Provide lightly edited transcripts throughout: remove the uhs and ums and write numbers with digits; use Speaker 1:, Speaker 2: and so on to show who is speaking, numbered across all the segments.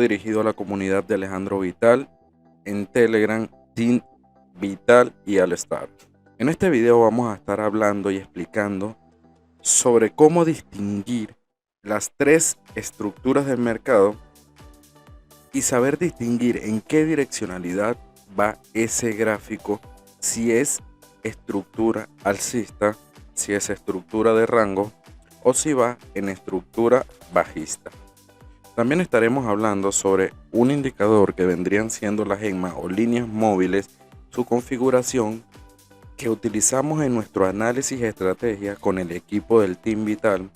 Speaker 1: dirigido a la comunidad de Alejandro Vital en Telegram, Team Vital y Alstar. En este video vamos a estar hablando y explicando sobre cómo distinguir las tres estructuras del mercado y saber distinguir en qué direccionalidad va ese gráfico, si es estructura alcista, si es estructura de rango o si va en estructura bajista. También estaremos hablando sobre un indicador que vendrían siendo las EMMA o líneas móviles, su configuración que utilizamos en nuestro análisis y estrategia con el equipo del Team Vital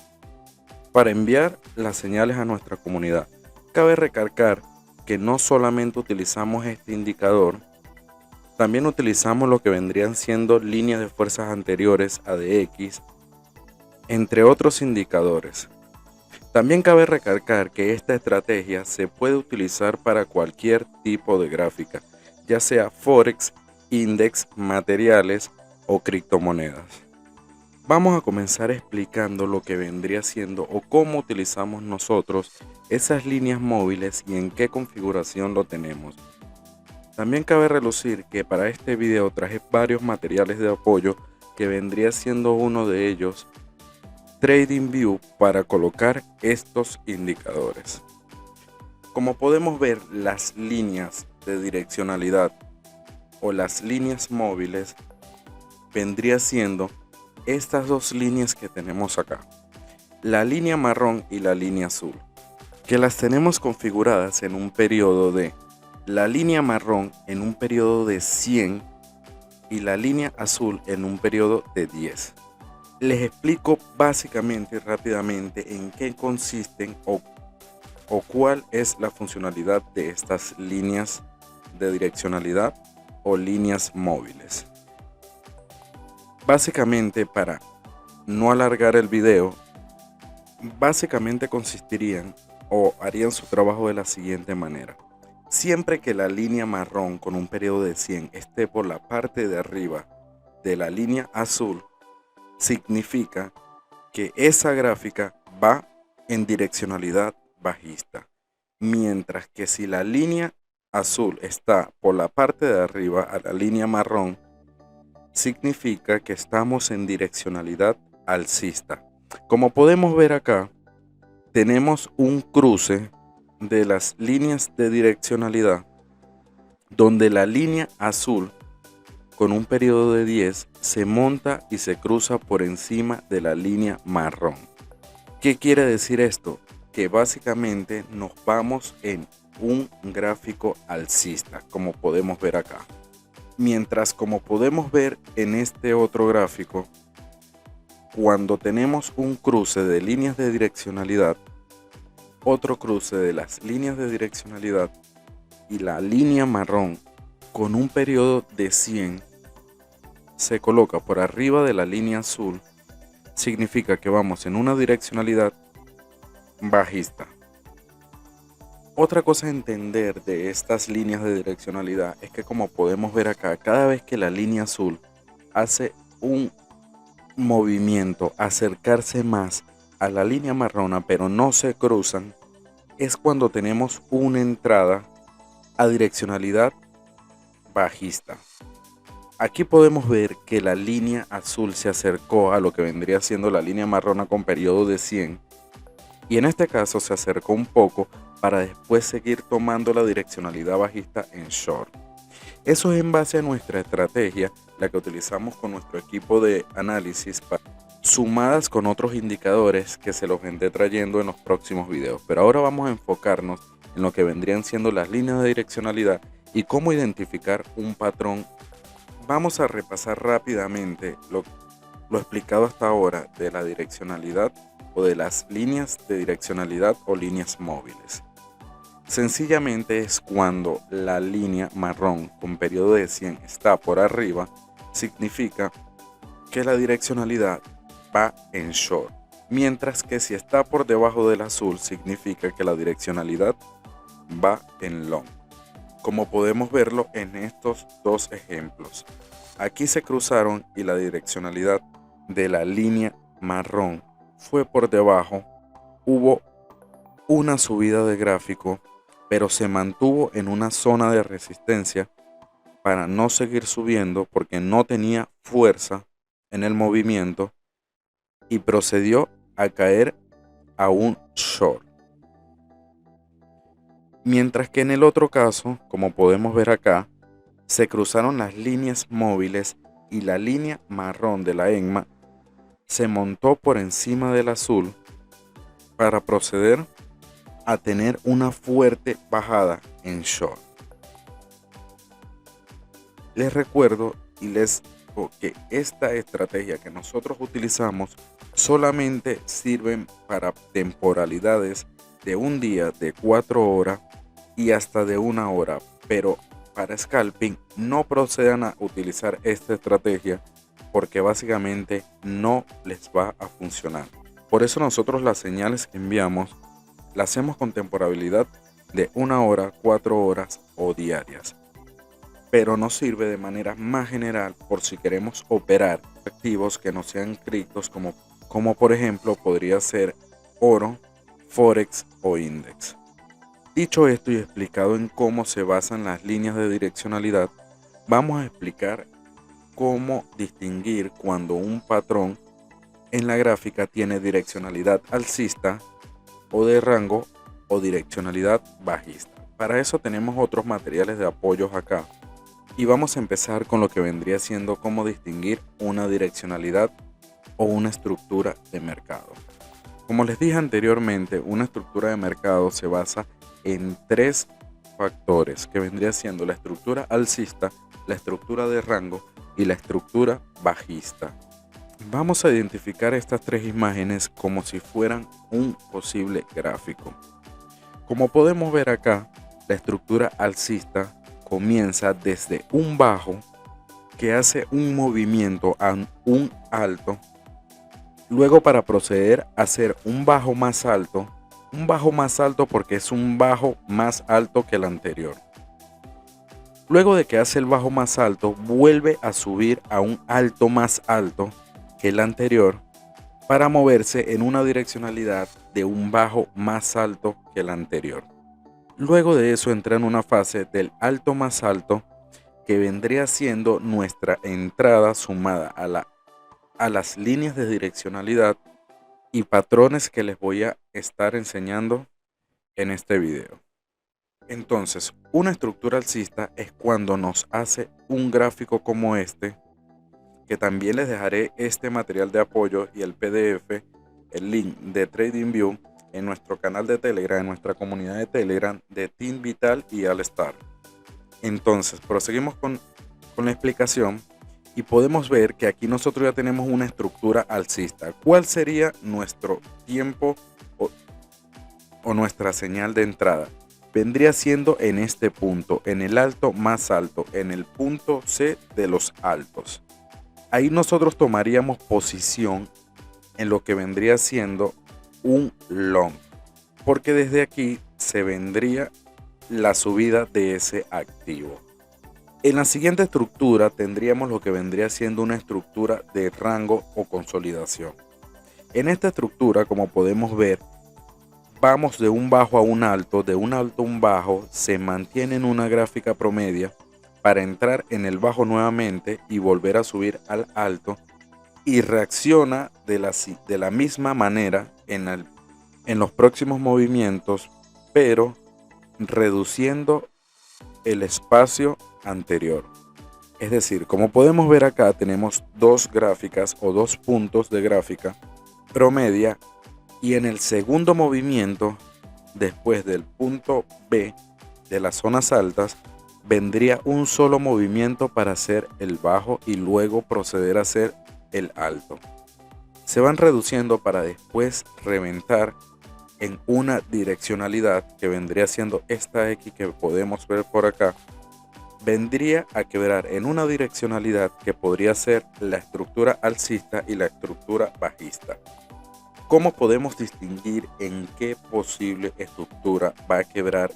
Speaker 1: para enviar las señales a nuestra comunidad. Cabe recalcar que no solamente utilizamos este indicador, también utilizamos lo que vendrían siendo líneas de fuerzas anteriores ADX, entre otros indicadores. También cabe recalcar que esta estrategia se puede utilizar para cualquier tipo de gráfica, ya sea Forex, Index, materiales o criptomonedas. Vamos a comenzar explicando lo que vendría siendo o cómo utilizamos nosotros esas líneas móviles y en qué configuración lo tenemos. También cabe relucir que para este video traje varios materiales de apoyo que vendría siendo uno de ellos TradingView para colocar estos indicadores. Como podemos ver, las líneas de direccionalidad o las líneas móviles vendría siendo estas dos líneas que tenemos acá, la línea marrón y la línea azul, que las tenemos configuradas en un periodo de la línea marrón en un periodo de 100 y la línea azul en un periodo de 10. Les explico básicamente y rápidamente en qué consisten o cuál es la funcionalidad de estas líneas de direccionalidad o líneas móviles. Básicamente, para no alargar el video, básicamente consistirían o harían su trabajo de la siguiente manera. Siempre que la línea marrón con un periodo de 100 esté por la parte de arriba de la línea azul, significa que esa gráfica va en direccionalidad bajista, mientras que si la línea azul está por la parte de arriba a la línea marrón, significa que estamos en direccionalidad alcista. Como podemos ver acá, tenemos un cruce de las líneas de direccionalidad donde la línea azul con un periodo de 10 se monta y se cruza por encima de la línea marrón. ¿Qué quiere decir esto? Que básicamente nos vamos en un gráfico alcista, como podemos ver acá. Mientras, como podemos ver en este otro gráfico, cuando tenemos un cruce de líneas de direccionalidad, otro cruce de las líneas de direccionalidad y la línea marrón con un periodo de 100 se coloca por arriba de la línea azul, significa que vamos en una direccionalidad bajista. Otra cosa a entender de estas líneas de direccionalidad es que, como podemos ver acá, cada vez que la línea azul hace un movimiento acercarse más a la línea marrona pero no se cruzan, es cuando tenemos una entrada a direccionalidad bajista. Aquí podemos ver que la línea azul se acercó a lo que vendría siendo la línea marrona con periodo de 100 y en este caso se acercó un poco para después seguir tomando la direccionalidad bajista en short. Eso es en base a nuestra estrategia, la que utilizamos con nuestro equipo de análisis, sumadas con otros indicadores que se los vendré trayendo en los próximos videos. Pero ahora vamos a enfocarnos en lo que vendrían siendo las líneas de direccionalidad y cómo identificar un patrón. Vamos a repasar rápidamente lo explicado hasta ahora de la direccionalidad o de las líneas de direccionalidad o líneas móviles. Sencillamente es cuando la línea marrón con periodo de 100 está por arriba, significa que la direccionalidad va en short, mientras que si está por debajo del azul, significa que la direccionalidad va en long. Como podemos verlo en estos dos ejemplos, aquí se cruzaron y la direccionalidad de la línea marrón fue por debajo, hubo una subida de gráfico pero se mantuvo en una zona de resistencia para no seguir subiendo porque no tenía fuerza en el movimiento y procedió a caer a un short. Mientras que en el otro caso, como podemos ver acá, se cruzaron las líneas móviles y la línea marrón de la EMMA se montó por encima del azul para proceder a tener una fuerte bajada en short. Les recuerdo y les digo que esta estrategia que nosotros utilizamos solamente sirven para temporalidades de un día, de 4 horas y hasta de 1 hora, pero para scalping no procedan a utilizar esta estrategia porque básicamente no les va a funcionar. Por eso nosotros las señales que enviamos las hacemos con temporalidad de 1 hora, 4 horas o diarias, pero nos sirve de manera más general por si queremos operar activos que no sean criptos como por ejemplo podría ser oro, forex o index. Dicho esto y explicado en cómo se basan las líneas de direccionalidad, vamos a explicar cómo distinguir cuando un patrón en la gráfica tiene direccionalidad alcista o de rango o direccionalidad bajista. Para eso tenemos otros materiales de apoyo acá y vamos a empezar con lo que vendría siendo cómo distinguir una direccionalidad o una estructura de mercado. Como les dije anteriormente, una estructura de mercado se basa en 3 factores que vendría siendo la estructura alcista, la estructura de rango y la estructura bajista. Vamos a identificar estas 3 imágenes como si fueran un posible gráfico. Como podemos ver acá, la estructura alcista comienza desde un bajo que hace un movimiento a un alto, luego para proceder a hacer un bajo más alto porque es un bajo más alto que el anterior. Luego de que hace el bajo más alto, vuelve a subir a un alto más alto que el anterior para moverse en una direccionalidad de un bajo más alto que el anterior. Luego de eso entra en una fase del alto más alto que vendría siendo nuestra entrada sumada a las líneas de direccionalidad y patrones que les voy a estar enseñando en este video. Entonces, una estructura alcista es cuando nos hace un gráfico como este, que también les dejaré este material de apoyo y el PDF, el link de TradingView en nuestro canal de Telegram, en nuestra comunidad de Telegram de Team Vital y All Star. Entonces, proseguimos con la explicación y podemos ver que aquí nosotros ya tenemos una estructura alcista. ¿Cuál sería nuestro tiempo o nuestra señal de entrada? Vendría siendo en este punto, en el alto más alto, en el punto C de los altos. Ahí nosotros tomaríamos posición en lo que vendría siendo un long, porque desde aquí se vendría la subida de ese activo. En la siguiente estructura tendríamos lo que vendría siendo una estructura de rango o consolidación. En esta estructura, como podemos ver, vamos de un bajo a un alto, de un alto a un bajo, se mantiene en una gráfica promedia para entrar en el bajo nuevamente y volver a subir al alto y reacciona de la misma manera en los próximos movimientos, pero reduciendo el espacio anterior. Es decir, como podemos ver acá, tenemos 2 gráficas o 2 puntos de gráfica promedia y en el segundo movimiento, después del punto B de las zonas altas, vendría un solo movimiento para hacer el bajo y luego proceder a hacer el alto. Se van reduciendo para después reventar en una direccionalidad que vendría siendo esta X que podemos ver por acá. Vendría a quebrar en una direccionalidad que podría ser la estructura alcista y la estructura bajista. ¿Cómo podemos distinguir en qué posible estructura va a quebrar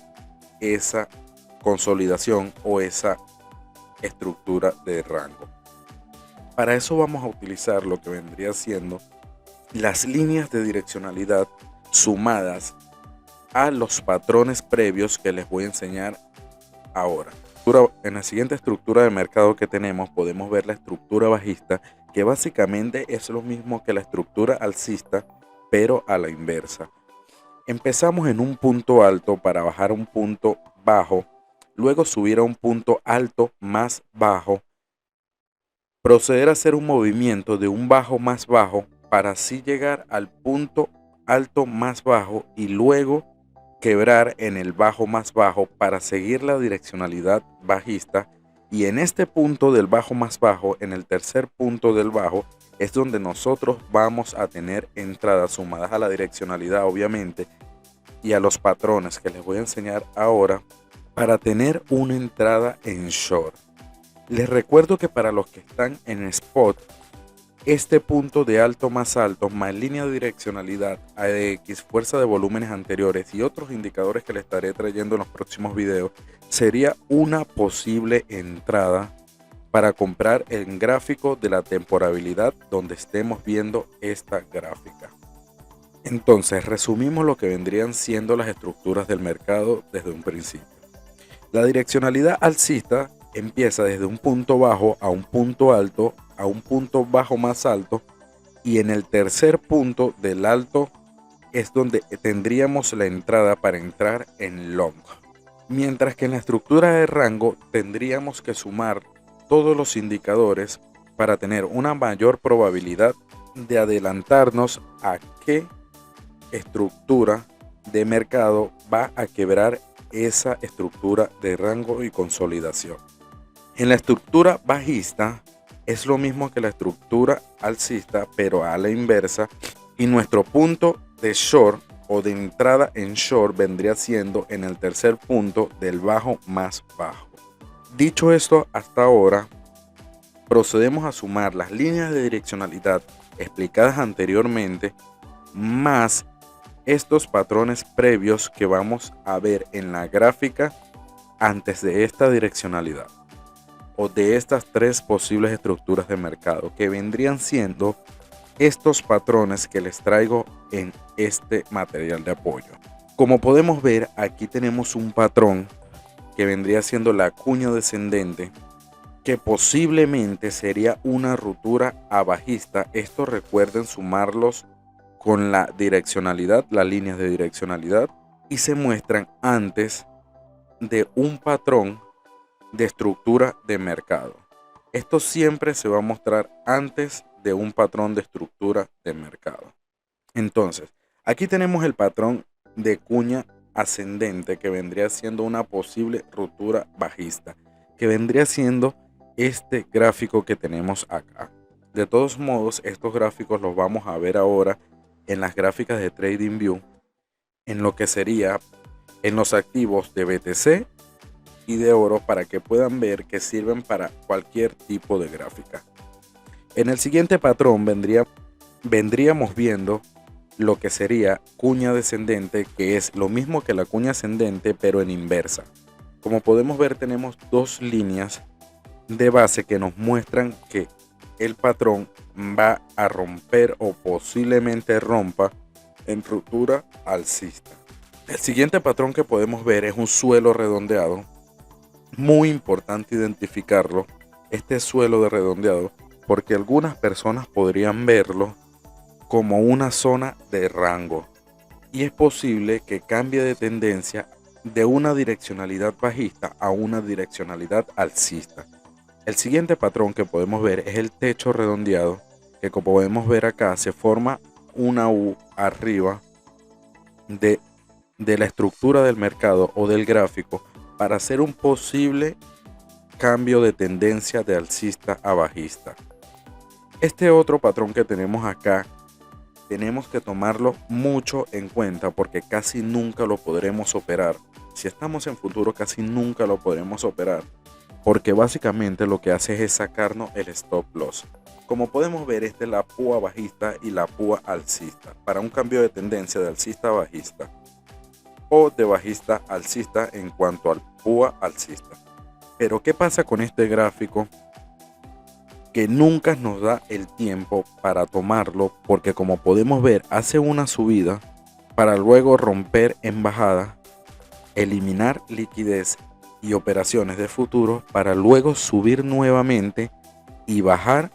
Speaker 1: esa consolidación o esa estructura de rango? Para eso vamos a utilizar lo que vendría siendo las líneas de direccionalidad sumadas a los patrones previos que les voy a enseñar ahora. En la siguiente estructura de mercado que tenemos podemos ver la estructura bajista, que básicamente es lo mismo que la estructura alcista, pero a la inversa. Empezamos en un punto alto para bajar a un punto bajo, luego subir a un punto alto más bajo, proceder a hacer un movimiento de un bajo más bajo para así llegar al punto alto más bajo y luego quebrar en el bajo más bajo para seguir la direccionalidad bajista, y en este punto del bajo más bajo, en el tercer punto del bajo, es donde nosotros vamos a tener entradas sumadas a la direccionalidad obviamente y a los patrones que les voy a enseñar ahora para tener una entrada en short. Les recuerdo que para los que están en spot, este punto de alto más alto más línea de direccionalidad, ADX, fuerza de volúmenes anteriores y otros indicadores que les estaré trayendo en los próximos videos sería una posible entrada para comprar el gráfico de la temporalidad donde estemos viendo esta gráfica. Entonces resumimos lo que vendrían siendo las estructuras del mercado desde un principio. La direccionalidad alcista empieza desde un punto bajo a un punto alto, a un punto bajo más alto, y en el tercer punto del alto es donde tendríamos la entrada para entrar en long. Mientras que en la estructura de rango tendríamos que sumar todos los indicadores para tener una mayor probabilidad de adelantarnos a qué estructura de mercado va a quebrar esa estructura de rango y consolidación. En la estructura bajista es lo mismo que la estructura alcista, pero a la inversa, y nuestro punto de short o de entrada en short vendría siendo en el tercer punto del bajo más bajo. Dicho esto, hasta ahora procedemos a sumar las líneas de direccionalidad explicadas anteriormente más estos patrones previos que vamos a ver en la gráfica antes de esta direccionalidad, o de estas tres posibles estructuras de mercado, que vendrían siendo estos patrones que les traigo en este material de apoyo. Como podemos ver, aquí tenemos un patrón que vendría siendo la cuña descendente, que posiblemente sería una ruptura a bajista. Esto recuerden sumarlos con la direccionalidad, las líneas de direccionalidad, y se muestran antes de un patrón de estructura de mercado. Esto siempre se va a mostrar antes de un patrón de estructura de mercado. Entonces, aquí tenemos el patrón de cuña ascendente, que vendría siendo una posible ruptura bajista, que vendría siendo este gráfico que tenemos acá. De todos modos, estos gráficos los vamos a ver ahora en las gráficas de TradingView, en lo que sería en los activos de BTC y de oro, para que puedan ver que sirven para cualquier tipo de gráfica. En el siguiente patrón vendríamos viendo lo que sería cuña descendente, que es lo mismo que la cuña ascendente pero en inversa. Como podemos ver, tenemos dos líneas de base que nos muestran que el patrón va a romper o posiblemente rompa en ruptura alcista. El siguiente patrón que podemos ver es un suelo redondeado. Muy importante identificarlo, este suelo de redondeado, porque algunas personas podrían verlo como una zona de rango, y es posible que cambie de tendencia de una direccionalidad bajista a una direccionalidad alcista. El siguiente patrón que podemos ver es el techo redondeado, que como podemos ver acá se forma una U arriba de la estructura del mercado o del gráfico, para hacer un posible cambio de tendencia de alcista a bajista. Este otro patrón que tenemos acá tenemos que tomarlo mucho en cuenta, porque casi nunca lo podremos operar. Si estamos en futuro, casi nunca lo podremos operar, porque básicamente lo que hace es sacarnos el stop loss. Como podemos ver, esta es la púa bajista y la púa alcista, para un cambio de tendencia de alcista a bajista, o de bajista a alcista en cuanto al púa alcista. Pero ¿qué pasa con este gráfico? Que nunca nos da el tiempo para tomarlo, porque como podemos ver, hace una subida para luego romper en bajada, eliminar liquidez y operaciones de futuro para luego subir nuevamente y bajar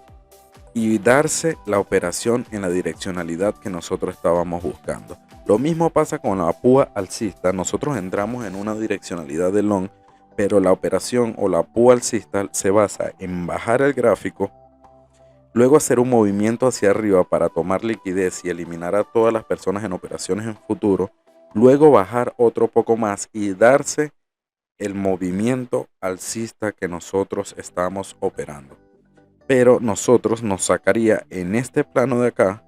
Speaker 1: y darse la operación en la direccionalidad que nosotros estábamos buscando. Lo mismo pasa con la púa alcista. Nosotros entramos en una direccionalidad de long, pero la operación o la púa alcista se basa en bajar el gráfico, luego hacer un movimiento hacia arriba para tomar liquidez y eliminar a todas las personas en operaciones en futuro, luego bajar otro poco más y darse el movimiento alcista que nosotros estamos operando. Pero nosotros nos sacaría en este plano de acá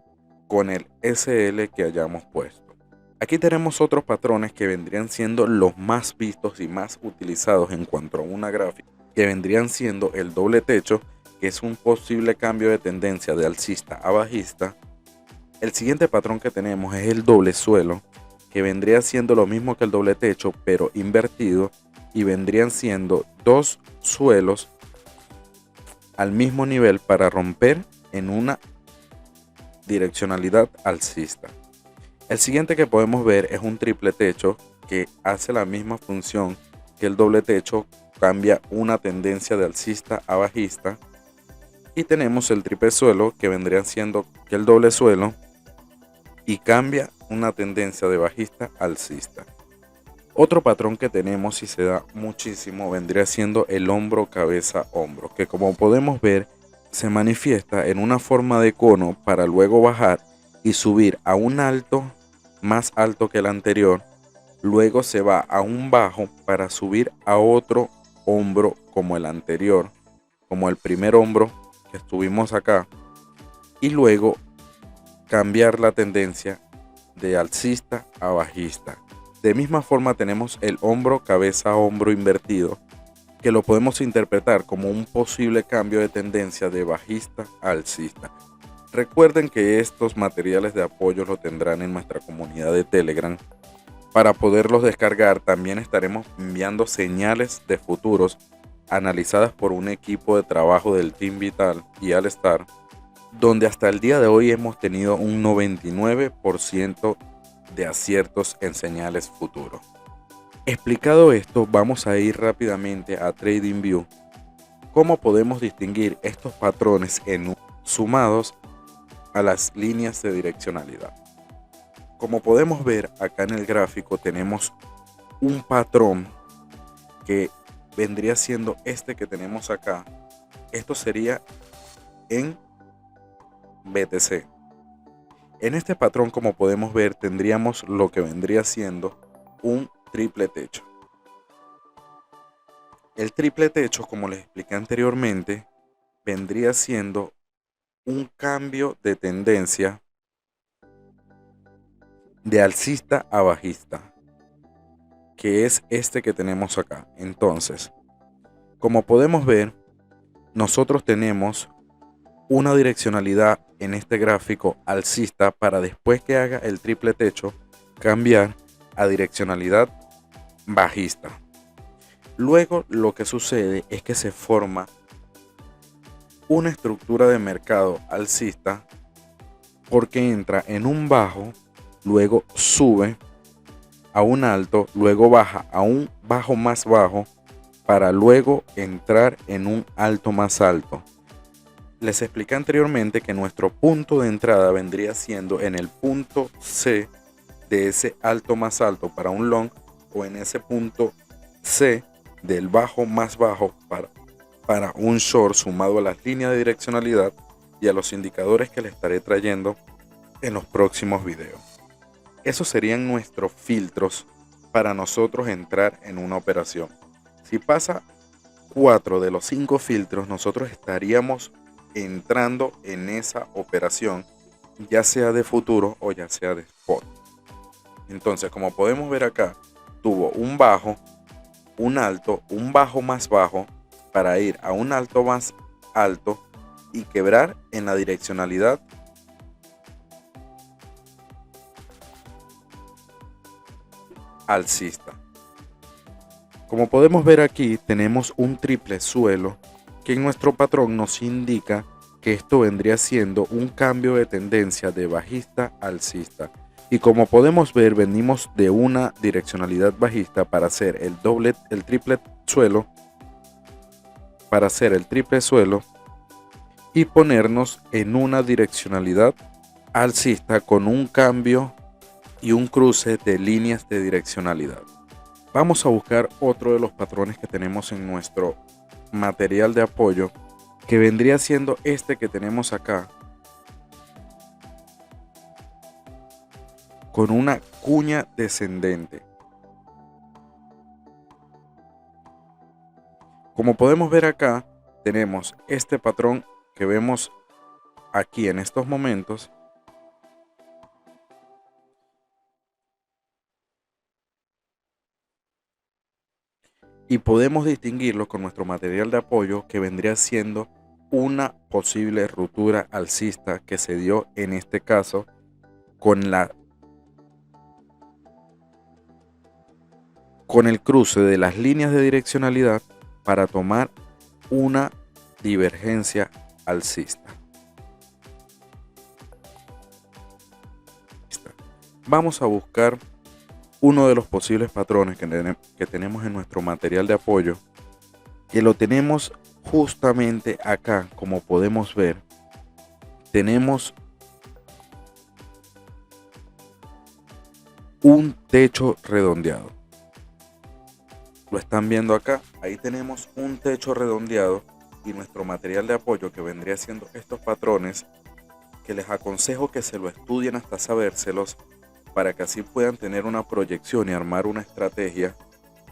Speaker 1: con el SL que hayamos puesto. Aquí tenemos otros patrones que vendrían siendo los más vistos y más utilizados en cuanto a una gráfica, que vendrían siendo el doble techo, que es un posible cambio de tendencia de alcista a bajista. El siguiente patrón que tenemos es el doble suelo, que vendría siendo lo mismo que el doble techo, pero invertido, y vendrían siendo dos suelos al mismo nivel para romper en una direccionalidad alcista. El siguiente que podemos ver es un triple techo que hace la misma función que el doble techo, cambia una tendencia de alcista a bajista. Y tenemos el triple suelo que vendría siendo que el doble suelo y cambia una tendencia de bajista a alcista. Otro patrón que tenemos y se da muchísimo vendría siendo el hombro, cabeza, hombro, que como podemos ver se manifiesta en una forma de cono para luego bajar y subir a un alto más alto que el anterior, luego se va a un bajo para subir a otro hombro como el anterior, como el primer hombro que estuvimos acá, y luego cambiar la tendencia de alcista a bajista. De misma forma tenemos el hombro, cabeza, hombro invertido, que lo podemos interpretar como un posible cambio de tendencia de bajista a alcista. Recuerden que estos materiales de apoyo los tendrán en nuestra comunidad de Telegram. Para poderlos descargar también estaremos enviando señales de futuros analizadas por un equipo de trabajo del Team Vital y Alstar, donde hasta el día de hoy hemos tenido un 99% de aciertos en señales futuro. Explicado esto, vamos a ir rápidamente a TradingView. ¿Cómo podemos distinguir estos patrones sumados a las líneas de direccionalidad? Como podemos ver acá en el gráfico tenemos un patrón que vendría siendo este que tenemos acá. Esto sería en BTC. En este patrón, como podemos ver, tendríamos lo que vendría siendo un triple techo. El triple techo, como les expliqué anteriormente, vendría siendo un cambio de tendencia de alcista a bajista, que es este que tenemos acá. Entonces, como podemos ver, nosotros tenemos una direccionalidad en este gráfico alcista para después que haga el triple techo cambiar a direccionalidad bajista. Luego lo que sucede es que se forma una estructura de mercado alcista porque entra en un bajo, luego sube a un alto, luego baja a un bajo más bajo para luego entrar en un alto más alto. Les expliqué anteriormente que nuestro punto de entrada vendría siendo en el punto C de ese alto más alto para un long, o en ese punto C del bajo más bajo para un short, sumado a las líneas de direccionalidad y a los indicadores que les estaré trayendo en los próximos videos. Esos serían nuestros filtros para nosotros entrar en una operación. Si pasa 4 de los 5 filtros, nosotros estaríamos entrando en esa operación, ya sea de futuro o ya sea de spot. Entonces, como podemos ver acá, tuvo un bajo, un alto, un bajo más bajo para ir a un alto más alto y quebrar en la direccionalidad alcista. Como podemos ver aquí, tenemos un triple suelo que en nuestro patrón nos indica que esto vendría siendo un cambio de tendencia de bajista a alcista. Y como podemos ver, venimos de una direccionalidad bajista para hacer el triple suelo, y ponernos en una direccionalidad alcista con un cambio y un cruce de líneas de direccionalidad. Vamos a buscar otro de los patrones que tenemos en nuestro material de apoyo, que vendría siendo este que tenemos acá, con una cuña descendente. Como podemos ver acá, tenemos este patrón que vemos aquí en estos momentos, y podemos distinguirlo con nuestro material de apoyo, que vendría siendo una posible ruptura alcista que se dio en este caso con el cruce de las líneas de direccionalidad para tomar una divergencia alcista. Vamos a buscar uno de los posibles patrones que tenemos en nuestro material de apoyo, que lo tenemos justamente acá. Como podemos ver, tenemos un techo redondeado. Lo están viendo acá, ahí tenemos un techo redondeado, y nuestro material de apoyo, que vendría siendo estos patrones, que les aconsejo que se lo estudien hasta sabérselos, para que así puedan tener una proyección y armar una estrategia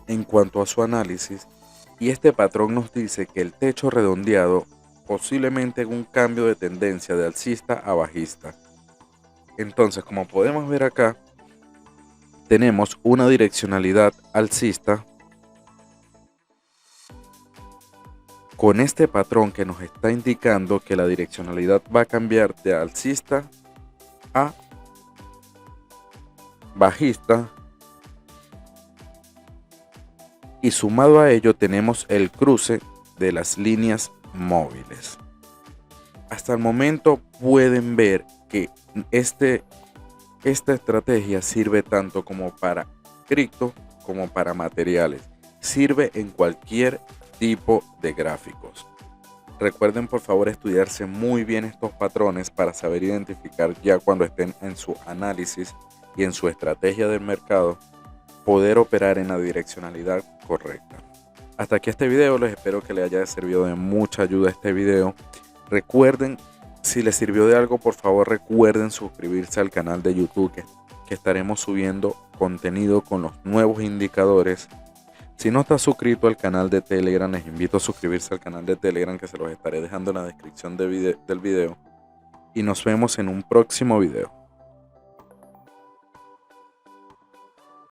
Speaker 1: en cuanto a su análisis. Y este patrón nos dice que el techo redondeado posiblemente en un cambio de tendencia de alcista a bajista. Entonces, como podemos ver acá, tenemos una direccionalidad alcista con este patrón que nos está indicando que la direccionalidad va a cambiar de alcista a bajista, y sumado a ello tenemos el cruce de las líneas móviles. Hasta el momento pueden ver que esta estrategia sirve tanto como para cripto como para materiales. Sirve en cualquier tipo de gráficos. Recuerden por favor estudiarse muy bien estos patrones para saber identificar, ya cuando estén en su análisis y en su estrategia del mercado, poder operar en la direccionalidad correcta. Hasta aquí este video, les espero que les haya servido de mucha ayuda este video. Recuerden, si les sirvió de algo, por favor recuerden suscribirse al canal de YouTube, que estaremos subiendo contenido con los nuevos indicadores. Si no está suscrito al canal de Telegram, les invito a suscribirse al canal de Telegram, que se los estaré dejando en la descripción del video. Y nos vemos en un próximo video.